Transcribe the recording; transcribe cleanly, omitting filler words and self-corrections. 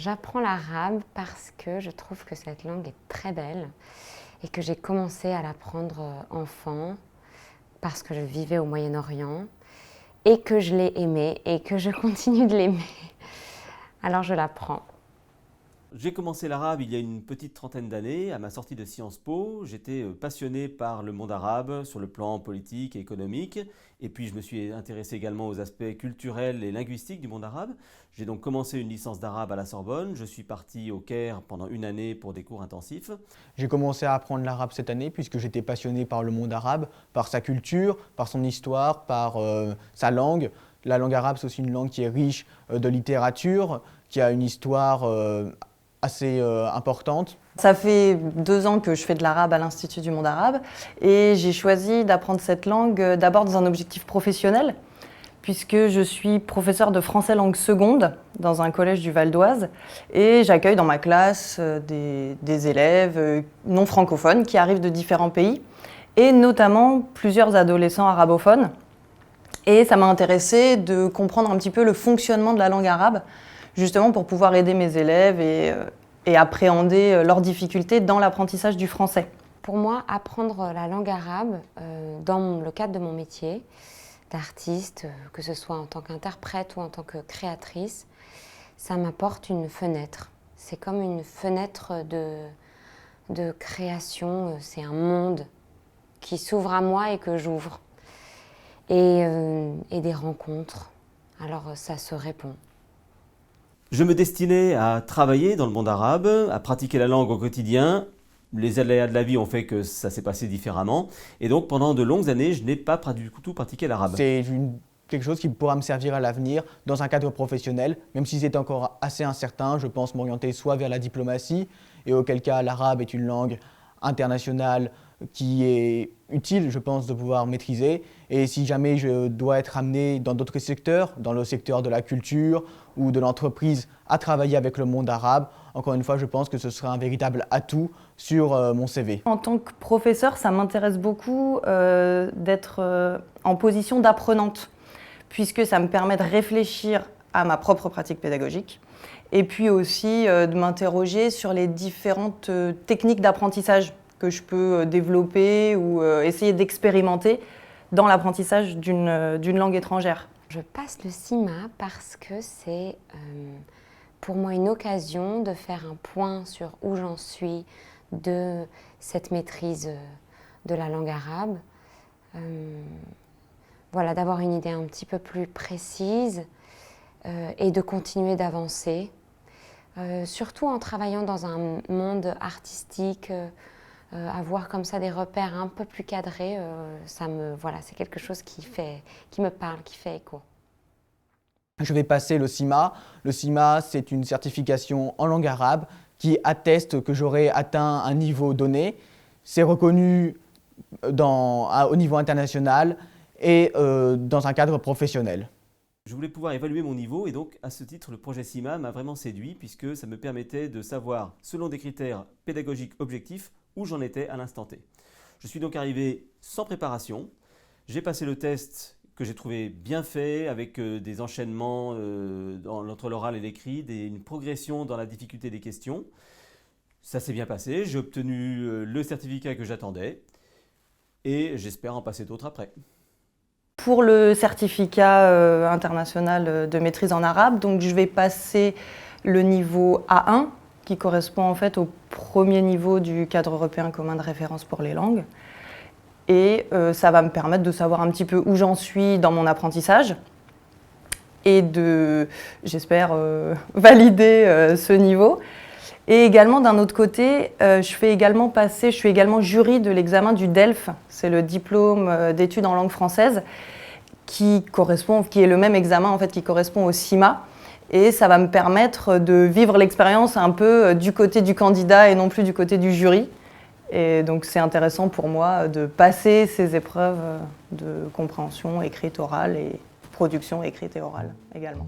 j'apprends l'arabe parce que je trouve que cette langue est très belle et que j'ai commencé à l'apprendre enfant parce que je vivais au Moyen-Orient et que je l'ai aimé et que je continue de l'aimer. Alors je l'apprends. J'ai commencé l'arabe il y a une petite trentaine d'années, à ma sortie de Sciences Po. J'étais passionné par le monde arabe sur le plan politique et économique. Et puis je me suis intéressé également aux aspects culturels et linguistiques du monde arabe. J'ai donc commencé une licence d'arabe à la Sorbonne. Je suis parti au Caire pendant une année pour des cours intensifs. J'ai commencé à apprendre l'arabe cette année puisque j'étais passionné par le monde arabe, par sa culture, par son histoire, par sa langue. La langue arabe, c'est aussi une langue qui est riche de littérature, qui a une histoire assez importante. Ça fait 2 ans que je fais de l'arabe à l'Institut du monde arabe et j'ai choisi d'apprendre cette langue d'abord dans un objectif professionnel puisque je suis professeure de français langue seconde dans un collège du Val d'Oise et j'accueille dans ma classe des élèves non francophones qui arrivent de différents pays et notamment plusieurs adolescents arabophones. Et ça m'a intéressée de comprendre un petit peu le fonctionnement de la langue arabe justement pour pouvoir aider mes élèves et appréhender leurs difficultés dans l'apprentissage du français. Pour moi, apprendre la langue arabe, dans le cadre de mon métier d'artiste, que ce soit en tant qu'interprète ou en tant que créatrice, ça m'apporte une fenêtre. C'est comme une fenêtre de création, c'est un monde qui s'ouvre à moi et que j'ouvre. Et des rencontres, alors ça se répond. Je me destinais à travailler dans le monde arabe, à pratiquer la langue au quotidien. Les aléas de la vie ont fait que ça s'est passé différemment. Et donc pendant de longues années, je n'ai pas du tout pratiqué l'arabe. C'est quelque chose qui pourra me servir à l'avenir dans un cadre professionnel, même si c'est encore assez incertain. Je pense m'orienter soit vers la diplomatie, et auquel cas l'arabe est une langue internationale qui est utile, je pense, de pouvoir maîtriser. Et si jamais je dois être amené dans d'autres secteurs, dans le secteur de la culture ou de l'entreprise, à travailler avec le monde arabe, encore une fois, je pense que ce sera un véritable atout sur mon CV. En tant que professeur, ça m'intéresse beaucoup d'être en position d'apprenante, puisque ça me permet de réfléchir à ma propre pratique pédagogique et puis aussi de m'interroger sur les différentes techniques d'apprentissage que je peux développer ou essayer d'expérimenter dans l'apprentissage d'une langue étrangère. Je passe le CIMA parce que c'est pour moi une occasion de faire un point sur où j'en suis de cette maîtrise de la langue arabe. Voilà, d'avoir une idée un petit peu plus précise et de continuer d'avancer. Surtout en travaillant dans un monde artistique, avoir comme ça des repères un peu plus cadrés, c'est quelque chose qui me parle, qui fait écho. Je vais passer le CIMA. Le CIMA, c'est une certification en langue arabe qui atteste que j'aurai atteint un niveau donné. C'est reconnu au niveau international et dans un cadre professionnel. Je voulais pouvoir évaluer mon niveau et donc à ce titre le projet CIMA m'a vraiment séduit puisque ça me permettait de savoir selon des critères pédagogiques objectifs où j'en étais à l'instant T. Je suis donc arrivé sans préparation, j'ai passé le test que j'ai trouvé bien fait avec des enchaînements entre l'oral et l'écrit, une progression dans la difficulté des questions. Ça s'est bien passé, j'ai obtenu le certificat que j'attendais et j'espère en passer d'autres après. Pour le certificat international de maîtrise en arabe, donc je vais passer le niveau A1 qui correspond en fait au premier niveau du cadre européen commun de référence pour les langues. Et ça va me permettre de savoir un petit peu où j'en suis dans mon apprentissage et j'espère, valider ce niveau. Et également, d'un autre côté, je suis également jury de l'examen du DELF, c'est le diplôme d'études en langue française, qui est le même examen en fait, qui correspond au CIMA. Et ça va me permettre de vivre l'expérience un peu du côté du candidat et non plus du côté du jury. Et donc c'est intéressant pour moi de passer ces épreuves de compréhension écrite, orale et production écrite et orale également.